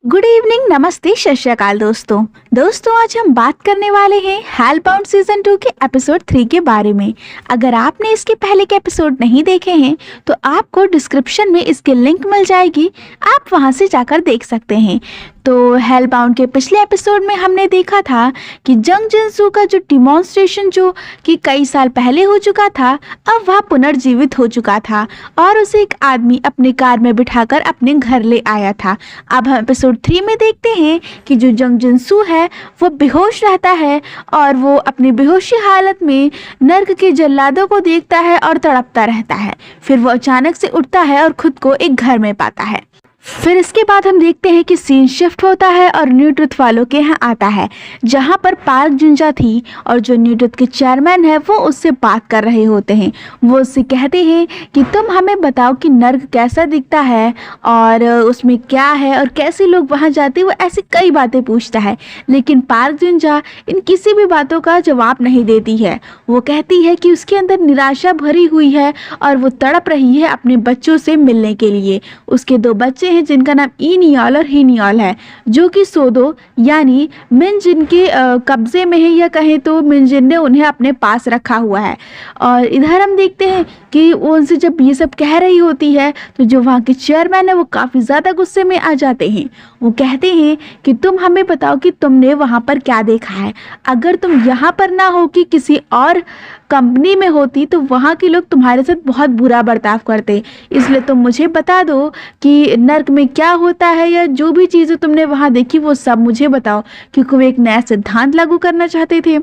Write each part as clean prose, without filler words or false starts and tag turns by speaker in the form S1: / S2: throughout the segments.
S1: Good evening, नमस्ते, सत श्री अकाल दोस्तों आज हम बात करने वाले हैं हेलबाउंड सीजन 2 के एपिसोड 3 के बारे में। अगर आपने इसके पहले के एपिसोड नहीं देखे हैं तो आपको डिस्क्रिप्शन में इसकी लिंक मिल जाएगी, आप वहां से जाकर देख सकते हैं। तो हेलबाउंड के पिछले एपिसोड में हमने देखा था कि जंग जिनसू का जो डिमॉन्स्ट्रेशन जो कि कई साल पहले हो चुका था, अब वह पुनर्जीवित हो चुका था और उसे एक आदमी अपनी कार में बिठाकर अपने घर ले आया था। अब हम एपिसोड 3 में देखते हैं कि जो जंग जिनसू है वो बेहोश रहता है और वो अपनी बेहोशी हालत में नर्क के जल्लादों को देखता है और तड़पता रहता है। फिर वो अचानक से उठता है और खुद को एक घर में पाता है। फिर इसके बाद हम देखते हैं कि सीन शिफ्ट होता है और न्यू ट्रुथ वालों के यहाँ आता है, जहाँ पर पार्क जुंजा थी और जो न्यू ट्रुथ के चेयरमैन है वो उससे बात कर रहे होते हैं। वो उससे कहते हैं कि तुम हमें बताओ कि नर्क कैसा दिखता है और उसमें क्या है और कैसे लोग वहाँ जाते हैं। वो ऐसी कई बातें पूछता है, लेकिन पार्क जुंजा इन किसी भी बातों का जवाब नहीं देती है। वो कहती है कि उसके अंदर निराशा भरी हुई है और वो तड़प रही है अपने बच्चों से मिलने के लिए। उसके 2 बच्चे हैं जिनका नाम इनियाल और हिनियाल है, जो कि सोदो यानी मिनजिन के कब्जे में है, या कहें तो मिनजिन ने उन्हें अपने पास रखा हुआ है। और इधर हम देखते हैं कि वो उनसे जब ये सब कह रही होती है तो जो वहाँ के चेयरमैन है वो काफ़ी ज़्यादा गुस्से में आ जाते हैं। वो कहते हैं कि तुम हमें बताओ कि तुमने वहाँ पर क्या देखा है। अगर तुम यहाँ पर ना हो कि किसी और कंपनी में होती तो वहाँ के लोग तुम्हारे साथ बहुत बुरा बर्ताव करते, इसलिए तुम मुझे बता दो कि नर्क में क्या होता है, या जो भी चीज़ें तुमने वहाँ देखी वो सब मुझे बताओ, क्योंकि वो एक नया सिद्धांत लागू करना चाहते थे।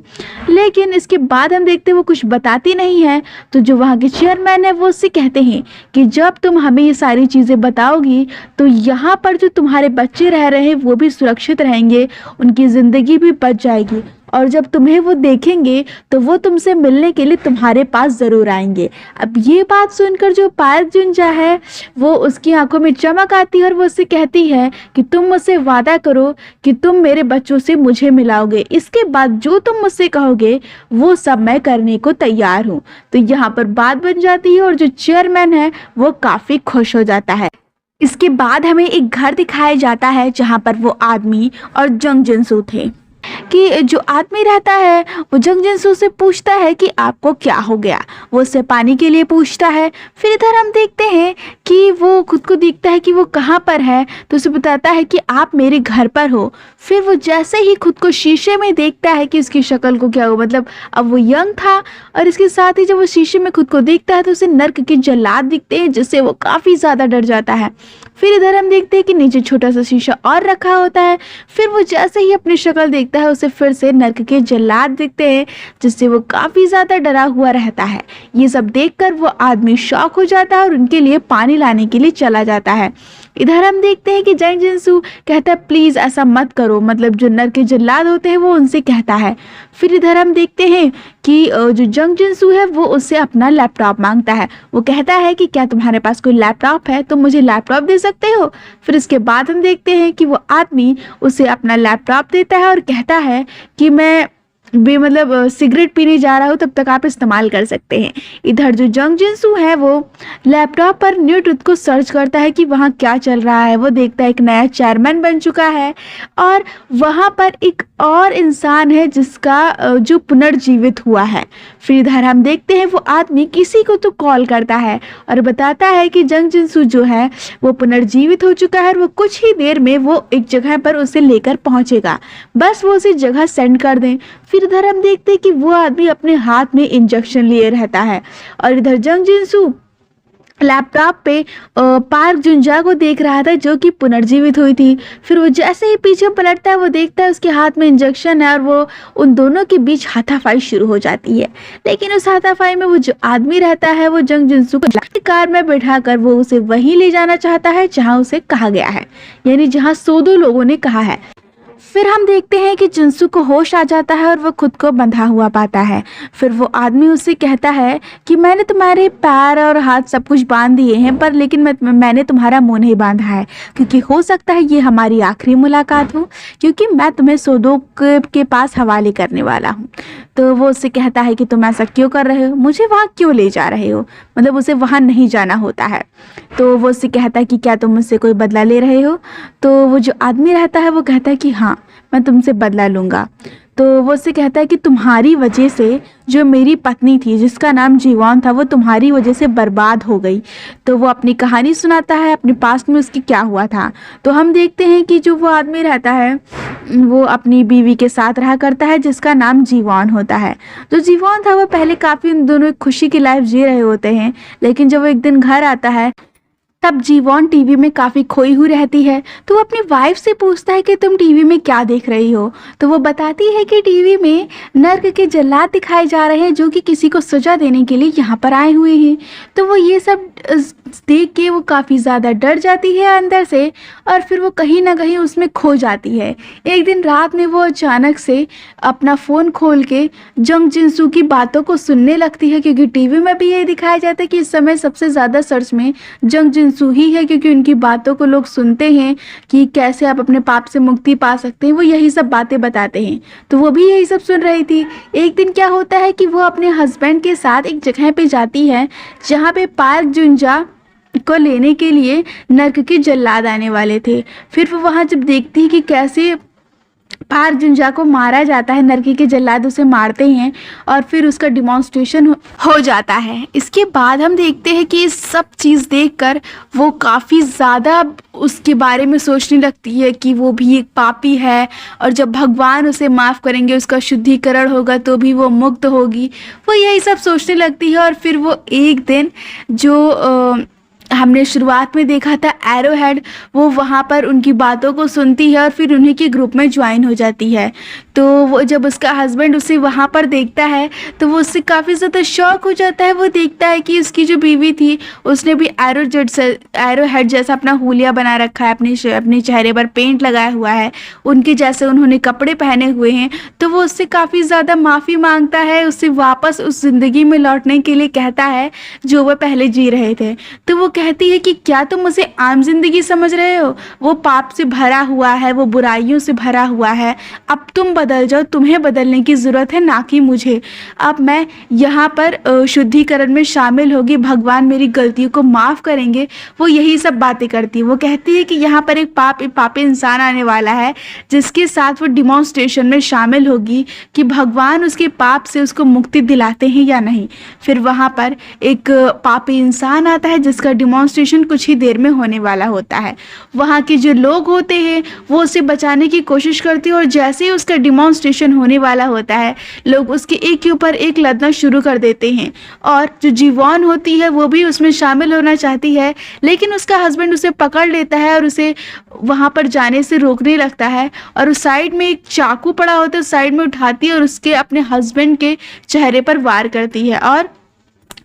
S1: लेकिन इसके बाद हम देखते हैं वो कुछ बताती नहीं है। तो जो वहाँ के चेयरमैन है वो उससे कहते हैं कि जब तुम हमें ये सारी चीज़ें बताओगी तो यहाँ पर जो तुम्हारे बच्चे रह रहे हैं वो भी सुरक्षित रहेंगे, उनकी ज़िंदगी भी बच जाएगी, और जब तुम्हें वो देखेंगे तो वो तुमसे मिलने के लिए तुम्हारे पास ज़रूर आएंगे। अब ये बात सुनकर जो पार्क जुंजा है वो उसकी आंखों में चमक आती है और वो उससे कहती है कि तुम मुझसे वादा करो कि तुम मेरे बच्चों से मुझे मिलाओगे, इसके बाद जो तुम मुझसे कहोगे वो सब मैं करने को तैयार हूँ। तो यहाँ पर बात बन जाती है और जो चेयरमैन है वो काफ़ी खुश हो जाता है। इसके बाद हमें एक घर दिखाया जाता है जहाँ पर वो आदमी और जंग जिनसू थे। कि जो आदमी रहता है वो जंग जिनसू से पूछता है कि आपको क्या हो गया। वो उससे पानी के लिए पूछता है। फिर इधर हम देखते हैं कि वो खुद को देखता है कि वो कहाँ पर है, तो उसे बताता है कि आप मेरे घर पर हो। फिर वो जैसे ही खुद को शीशे में देखता है कि उसकी शक्ल को क्या हो, मतलब अब वो यंग था, और इसके साथ ही जब वो शीशे में खुद को देखता है तो उसे नर्क के जल्लाद दिखते हैं, जिससे वो काफ़ी ज़्यादा डर जाता है। फिर इधर हम देखते हैं कि नीचे छोटा सा शीशा और रखा होता है। फिर वो जैसे ही अपनी शक्ल देखता है उसे फिर से नर्क के जल्लाद दिखते हैं, जिससे वो काफ़ी ज़्यादा डरा हुआ रहता है। ये सब देखकर वो आदमी शॉक हो जाता है और उनके लिए पानी लाने के लिए चला जाता है। इधर हम देखते हैं कि जंग जिनसू कहता है प्लीज़ ऐसा मत करो, मतलब जो नर्क के जल्लाद होते हैं वो उनसे कहता है। फिर इधर हम देखते हैं कि जो जंग जिनसू है वो उससे अपना लैपटॉप मांगता है। वो कहता है कि क्या तुम्हारे पास कोई लैपटॉप है, तुम मुझे लैपटॉप दे सकते हो। फिर इसके बाद हम देखते हैं कि वो आदमी उसे अपना लैपटॉप देता है और कहता है कि मैं सिगरेट पीने जा रहा हूँ, तब तक आप इस्तेमाल कर सकते हैं। इधर जो जंग जिनसू है वो लैपटॉप पर न्यू ट्रुथ को सर्च करता है कि वहाँ क्या चल रहा है। वो देखता है एक नया चेयरमैन बन चुका है और वहाँ पर एक और इंसान है जिसका जो पुनर्जीवित हुआ है। फिर इधर हम देखते हैं वो आदमी किसी को तो कॉल करता है और बताता है कि जंग जिनसू जो है वो पुनर्जीवित हो चुका है और वो कुछ ही देर में वो एक जगह पर उसे लेकर पहुँचेगा, बस वो उसे जगह सेंड कर दें। फिर इधर हम देखते हैं कि वो आदमी अपने हाथ में इंजेक्शन लिए रहता है और इधर जंग जिनसू लैपटॉप पे पार्क जुंजा को देख रहा था जो कि पुनर्जीवित हुई थी। फिर वो जैसे ही पीछे पलटता है वो देखता है उसके हाथ में इंजेक्शन है और वो उन दोनों के बीच हाथापाई शुरू हो जाती है। लेकिन उस हाथापाई में वो जो आदमी रहता है वो जंग जिनसू को कार में बैठाकर वो उसे वहीं ले जाना चाहता है जहाँ उसे कहा गया है, यानी जहाँ सोदो लोगों ने कहा है। फिर हम देखते हैं कि जिनसू को होश आ जाता है और वो खुद को बंधा हुआ पाता है। फिर वो आदमी उससे कहता है कि मैंने तुम्हारे पैर और हाथ सब कुछ बांध दिए हैं, पर लेकिन मैंने तुम्हारा मुंह नहीं बांधा है, क्योंकि हो सकता है ये हमारी आखिरी मुलाकात हो, क्योंकि मैं तुम्हें सोदो के पास हवाले करने वाला हूँ। तो वो उससे कहता है कि तुम ऐसा क्यों कर रहे हो, मुझे वहाँ क्यों ले जा रहे हो, मतलब उसे वहाँ नहीं जाना होता है। तो वो उससे कहता है कि क्या तुम मुझसे कोई बदला ले रहे हो। तो वो जो आदमी रहता है वो कहता है कि हाँ, मैं तुमसे बदला लूँगा। तो वो उससे कहता है कि तुम्हारी वजह से जो मेरी पत्नी थी जिसका नाम जीवान था, वो तुम्हारी वजह से बर्बाद हो गई। तो वो अपनी कहानी सुनाता है, अपने पास्ट में उसकी क्या हुआ था। तो हम देखते हैं कि जो वो आदमी रहता है वो अपनी बीवी के साथ रहा करता है जिसका नाम जीवान होता है। जो जीवान था वो पहले काफ़ी उन दोनों एक खुशी की लाइफ जी रहे होते हैं, लेकिन जब वो एक दिन घर आता है तब जीवॉन टीवी में काफ़ी खोई हुई रहती है। तो वो अपनी वाइफ से पूछता है कि तुम टीवी में क्या देख रही हो। तो वो बताती है कि टीवी में नर्क के जल्लाद दिखाए जा रहे हैं जो कि किसी को सजा देने के लिए यहाँ पर आए हुए हैं। तो वो ये सब देख के वो काफ़ी ज़्यादा डर जाती है अंदर से, और फिर वो कहीं ना कहीं उसमें खो जाती है। एक दिन रात में वो अचानक से अपना फ़ोन खोल के जंग जिनसू की बातों को सुनने लगती है, क्योंकि टीवी में भी ये दिखाया जाता है कि इस समय सबसे ज़्यादा सर्च में जंग जिनसू ही है, क्योंकि उनकी बातों को लोग सुनते हैं कि कैसे आप अपने पाप से मुक्ति पा सकते हैं। वो यही सब बातें बताते हैं, तो वो भी यही सब सुन रही थी। एक दिन क्या होता है कि वो अपने हस्बैंड के साथ एक जगह पे जाती है जहाँ पे पार्क जुंजा को लेने के लिए नर्क के जल्लाद आने वाले थे। फिर वो वहाँ जब देखती है कि कैसे पार्क जुंजा को मारा जाता है, नरकी के जल्लाद उसे मारते हैं और फिर उसका डिमॉन्स्ट्रेशन हो जाता है। इसके बाद हम देखते हैं कि इस सब चीज़ देखकर वो काफ़ी ज़्यादा उसके बारे में सोचने लगती है कि वो भी एक पापी है, और जब भगवान उसे माफ़ करेंगे, उसका शुद्धिकरण होगा तो भी वो मुक्त होगी। वो यही सब सोचने लगती है। और फिर वो एक दिन जो हमने शुरुआत में देखा था एरो हेड, वो वहाँ पर उनकी बातों को सुनती है और फिर उन्हीं के ग्रुप में ज्वाइन हो जाती है। तो वो जब उसका हस्बैंड उसे वहाँ पर देखता है तो वो उससे काफ़ी ज़्यादा शॉक हो जाता है। वो देखता है कि उसकी जो बीवी थी उसने भी एरो हेड जैसा अपना हुलिया बना रखा है, अपने चेहरे पर पेंट लगाया हुआ है, उनके जैसे उन्होंने कपड़े पहने हुए हैं। तो वो उससे काफ़ी ज़्यादा माफ़ी मांगता है, उससे वापस उस ज़िंदगी में लौटने के लिए कहता है जो वह पहले जी रहे थे। तो वो कहती है कि क्या तुम उसे आम जिंदगी समझ रहे हो, वो पाप से भरा हुआ है, वो बुराइयों से भरा हुआ है। अब तुम बदल जाओ, तुम्हें बदलने की ज़रूरत है, ना कि मुझे। अब मैं यहाँ पर शुद्धिकरण में शामिल होगी, भगवान मेरी गलतियों को माफ़ करेंगे। वो यही सब बातें करती है। वो कहती है कि यहाँ पर एक पापी इंसान आने वाला है जिसके साथ वो डिमॉन्स्ट्रेशन में शामिल होगी कि भगवान उसके पाप से उसको मुक्ति दिलाते हैं या नहीं। फिर वहाँ पर एक पापी इंसान आता है जिसका डिमॉन्स्ट्रेशन कुछ ही देर में होने वाला होता है। वहाँ के जो लोग होते हैं वो उसे बचाने की कोशिश करते हैं, और जैसे ही उसका डिमॉन्स्ट्रेशन होने वाला होता है लोग उसके एक के ऊपर एक लदना शुरू कर देते हैं। और जो जीवान होती है वो भी उसमें शामिल होना चाहती है, लेकिन उसका हस्बैंड उसे पकड़ लेता है और उसे वहाँ पर जाने से रोकने लगता है। और उस साइड में एक चाकू पड़ा होता है, उस साइड में उठाती है और उसके अपने हस्बैंड के चेहरे पर वार करती है, और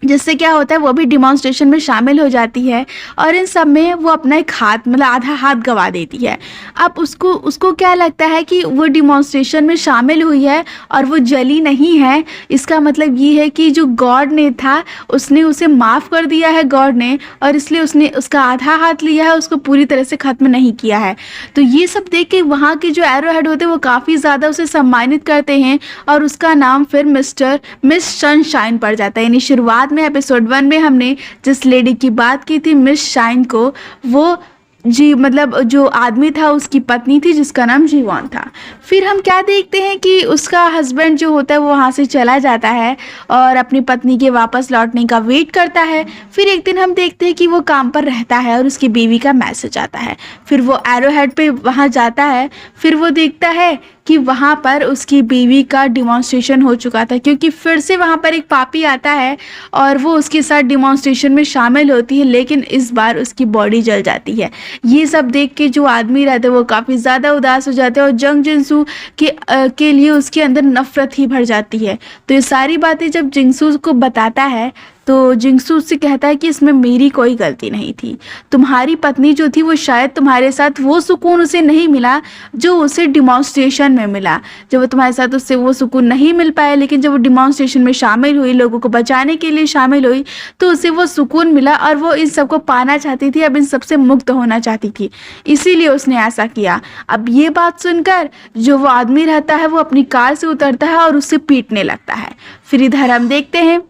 S1: जिससे क्या होता है वो भी डिमॉन्स्ट्रेशन में शामिल हो जाती है। और इन सब में वो अपना एक हाथ, मतलब आधा हाथ गवा देती है। अब उसको क्या लगता है कि वो डिमॉन्स्ट्रेशन में शामिल हुई है और वो जली नहीं है। इसका मतलब ये है कि जो गॉड ने था उसने उसे माफ़ कर दिया है, गॉड ने, और इसलिए उसने उसका आधा हाथ लिया है, उसको पूरी तरह से ख़त्म नहीं किया है। तो ये सब देख के वहाँ के जो एरो हेड होते हैं वो काफ़ी ज़्यादा उसे सम्मानित करते हैं, और उसका नाम फिर मिस सनशाइन पड़ जाता है। यानी शुरुआत में एपिसोड 1 में हमने जिस लेडी की बात की थी मिस शाइन को, वो मतलब जो आदमी था उसकी पत्नी थी जिसका नाम जीवान था। फिर हम क्या देखते हैं कि उसका हस्बैंड जो होता है वो वहाँ से चला जाता है और अपनी पत्नी के वापस लौटने का वेट करता है। फिर एक दिन हम देखते हैं कि वो काम पर रहता है और उसकी बीवी का मैसेज आता है। फिर वो एरो हेड पे वहाँ जाता है। फिर वो देखता है कि वहाँ पर उसकी बीवी का डिमॉन्स्ट्रेशन हो चुका था, क्योंकि फिर से वहाँ पर एक पापी आता है और वो उसके साथ डिमॉन्स्ट्रेशन में शामिल होती है, लेकिन इस बार उसकी बॉडी जल जाती है। ये सब देख के जो आदमी रहते हैं वो काफ़ी ज़्यादा उदास हो जाते हैं, और जंग जिनसू के लिए उसके अंदर नफरत ही भर जाती है। तो ये सारी बातें जब जिनसू को बताता है तो जिंगसू उससे कहता है कि इसमें मेरी कोई गलती नहीं थी, तुम्हारी पत्नी जो थी वो शायद तुम्हारे साथ वो सुकून उसे नहीं मिला जो उसे डिमॉन्स्ट्रेशन में मिला। जब वो तुम्हारे साथ उससे वो सुकून नहीं मिल पाया, लेकिन जब वो डिमॉन्स्ट्रेशन में शामिल हुई, लोगों को बचाने के लिए शामिल हुई, तो उसे वो सुकून मिला और वो इन सबको पाना चाहती थी, अब इन सबसे मुक्त होना चाहती थी, इसीलिए उसने ऐसा किया। अब ये बात सुनकर जो वो आदमी रहता है वो अपनी कार से उतरता है और उससे पीटने लगता है। फिर इधर हम देखते हैं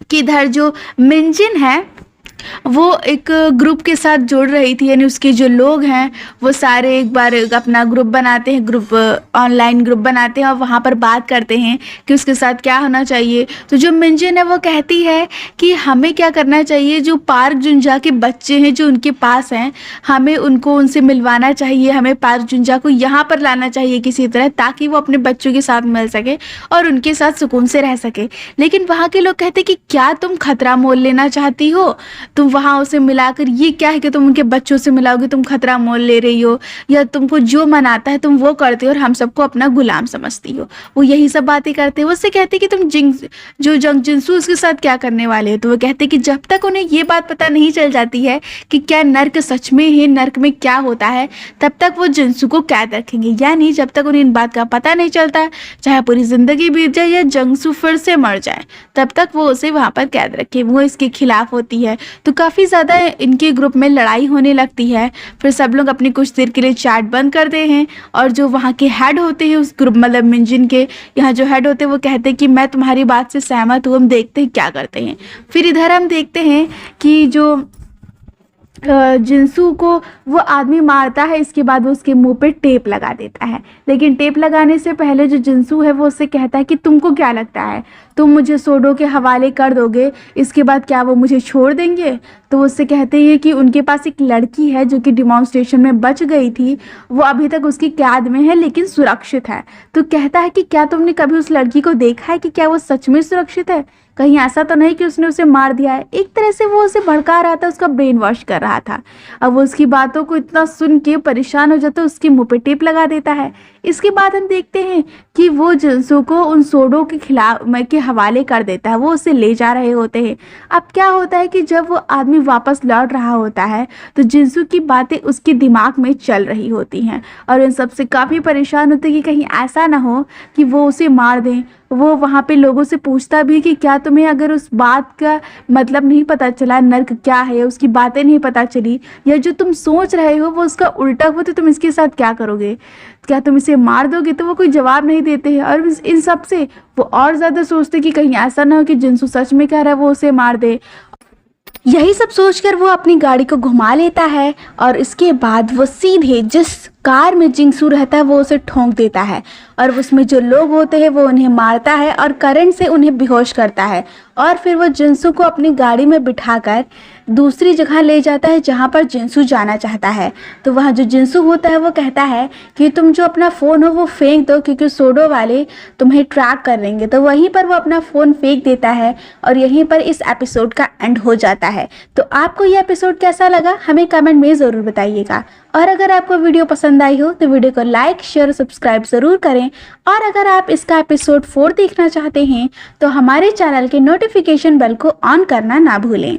S1: कि इधर जो मिंजिन है वो एक ग्रुप के साथ जुड़ रही थी, यानी उसके जो लोग हैं वो सारे एक बार अपना ग्रुप बनाते हैं, ग्रुप ऑनलाइन ग्रुप बनाते हैं और वहाँ पर बात करते हैं कि उसके साथ क्या होना चाहिए। तो जो मिंजिन है वो कहती है कि हमें क्या करना चाहिए, जो पार्क जुंजा के बच्चे हैं जो उनके पास हैं, हमें उनसे मिलवाना चाहिए, हमें पार्क जुंजा को यहाँ पर लाना चाहिए किसी तरह, ताकि वो अपने बच्चों के साथ मिल सके और उनके साथ सुकून से रह सके। लेकिन वहाँ के लोग कहते कि क्या तुम खतरा मोल लेना चाहती हो, तुम वहाँ उसे मिलाकर ये क्या है कि तुम उनके बच्चों से मिलाओगे, तुम खतरा मोल ले रही हो, या तुमको जो मनाता है तुम वो करते हो और हम सबको अपना गुलाम समझती हो। वो यही सब बातें करते हैं। वो उससे कहते कि तुम जिंसू उसके साथ क्या करने वाले हो। तो वो कहते कि जब तक उन्हें ये बात पता नहीं चल जाती है कि क्या नर्क सच में है, नर्क में क्या होता है, तब तक वो जिंसू को कैद रखेंगे। यानी जब तक उन्हें इन बात का पता नहीं चलता, चाहे पूरी जिंदगी बीत जाए या जिंसू फिर से मर जाए, तब तक वो उसे वहाँ पर कैद रखे। वो इसके खिलाफ होती है। तो काफ़ी ज़्यादा इनके ग्रुप में लड़ाई होने लगती है। फिर सब लोग अपनी कुछ देर के लिए चैट बंद करते हैं और जो वहाँ के हेड होते हैं उस ग्रुप, मतलब मिंजिन के यहाँ जो हेड होते हैं, वो कहते हैं कि मैं तुम्हारी बात से सहमत हूँ, हम देखते हैं क्या करते हैं। फिर इधर हम देखते हैं कि जो जिंसू को वो आदमी मारता है, इसके बाद वो उसके मुंह पे टेप लगा देता है। लेकिन टेप लगाने से पहले जो जिंसू है वो उससे कहता है कि तुमको क्या लगता है, तुम मुझे सोडो के हवाले कर दोगे, इसके बाद क्या वो मुझे छोड़ देंगे। तो वो उससे कहते हैं कि उनके पास एक लड़की है जो कि डिमॉन्स्ट्रेशन में बच गई थी, वो अभी तक उसकी कैद में है लेकिन सुरक्षित है। तो कहता है कि क्या तुमने कभी उस लड़की को देखा है कि क्या वो सच में सुरक्षित है, कहीं ऐसा तो नहीं कि उसने उसे मार दिया है। एक तरह से वो उसे भड़का रहा था, उसका ब्रेन वॉश कर रहा था। अब वो उसकी बातों को इतना सुन के परेशान हो जाता है, उसके मुंह पे टेप लगा देता है। इसके बाद हम देखते हैं कि वो जिंसू को उन सोडो के खिलाफ के हवाले कर देता है, वो उसे ले जा रहे होते हैं। अब क्या होता है कि जब वो आदमी वापस लौट रहा होता है तो जिंसू की बातें उसके दिमाग में चल रही होती हैं और इन सबसे काफ़ी परेशान होते हैं कि कहीं ऐसा ना हो कि वो उसे मार दें। वो वहाँ पे लोगों से पूछता भी कि क्या तुम्हें अगर उस बात का मतलब नहीं पता चला, नर्क क्या है, उसकी बातें नहीं पता चली, या जो तुम सोच रहे हो वो उसका उल्टा हो, तो तुम इसके साथ क्या करोगे, क्या तुम इसे मार दोगे। तो वो कोई जवाब नहीं देते हैं और इन सब से वो और ज़्यादा सोचते कि कहीं ऐसा ना हो कि जिंसू सच में कह रहा है वो उसे मार दे। यही सब सोचकर वो अपनी गाड़ी को घुमा लेता है और इसके बाद वो सीधे जिस कार में जिंसू रहता है वो उसे ठोंक देता है और उसमें जो लोग होते हैं वो उन्हें मारता है और करंट से उन्हें बेहोश करता है। और फिर वो जिंसू को अपनी गाड़ी में बिठाकर दूसरी जगह ले जाता है जहाँ पर जिंसू जाना चाहता है। तो वहाँ जो जिंसू होता है वो कहता है कि तुम जो अपना फ़ोन हो वो फेंक दो, क्योंकि सोडो वाले तुम्हें ट्रैक कर लेंगे। तो वहीं पर वो अपना फ़ोन फेंक देता है और यहीं पर इस एपिसोड का एंड हो जाता है। तो आपको ये एपिसोड कैसा लगा हमें कमेंट में ज़रूर बताइएगा। और अगर आपको वीडियो पसंद आई हो तो वीडियो को लाइक, शेयर और सब्सक्राइब ज़रूर करें। और अगर आप इसका एपिसोड 4 देखना चाहते हैं तो हमारे चैनल के नोटिफिकेशन बेल को ऑन करना ना भूलें।